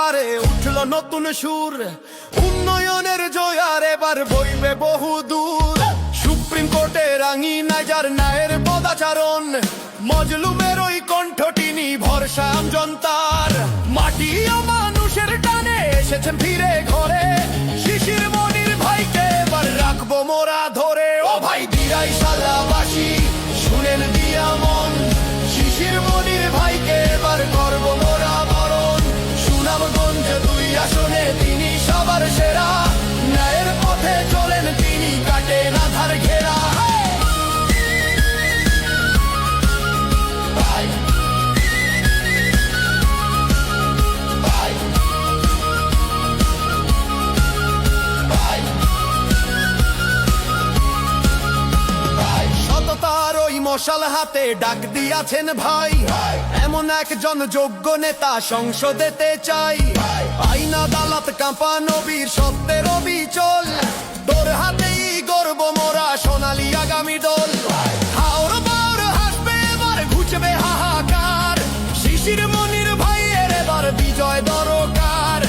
পারে উঠলো নতুন সুর, উন্নয়নের জয়ার এবার বইবে বহু দূর। সুপ্রিম কোর্টের আঙিনায় যার ন্যায়ের পদাচারণ, মজলুমের ওই কণ্ঠটিনি ভরসা জনতার। মাটি ও মানুষের টানে এসেছেন ফিরে ঘরে, শিশির মনির ভাইকে এবার রাখবো মোরা ধরে। ও ভাই দিরাই শালাবাসী শুনেন দিয়া মন, শিশির মনির ভাইকে এবার করবো মোরা বরণ। সুনামগঞ্জে 2 আসনে তিনি সবার সেরা, ন্যায়ের পথে চলেন তিনি, কাটে না ধার ঘেরা। সততার ওই মশাল হাতে ডাক দিয়াছেন ভাই, এমন একজন যোগ্য নেতা সংসদেতে চাই। আইন আদালত কাঁপা নবীর সত্যের অবিচল, তোর হাতেই গর্ব মোরা সোনালী আগামী দল। হাওর বাওর হাসবে এবার ঘুচবে হাহাকার, শিশির মনির ভাইয়ের এবার বিজয় দরকার।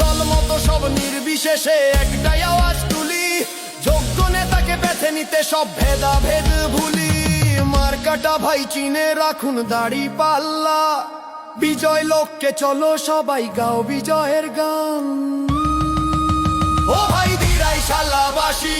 দল মতো সব নির্বিশেষে একটাই আওয়াজ তুলি, যোগ্য নেতাকে বেছে নিতে সব ভেদাভেদ ভুলি। মার্কাটা ভাই চিনে রাখুন দাড়ি পাল্লা, বিজয় লোককে চলো সবাই গাও বিজয়ের গান। ও ভাই দিরাই শালাবাসী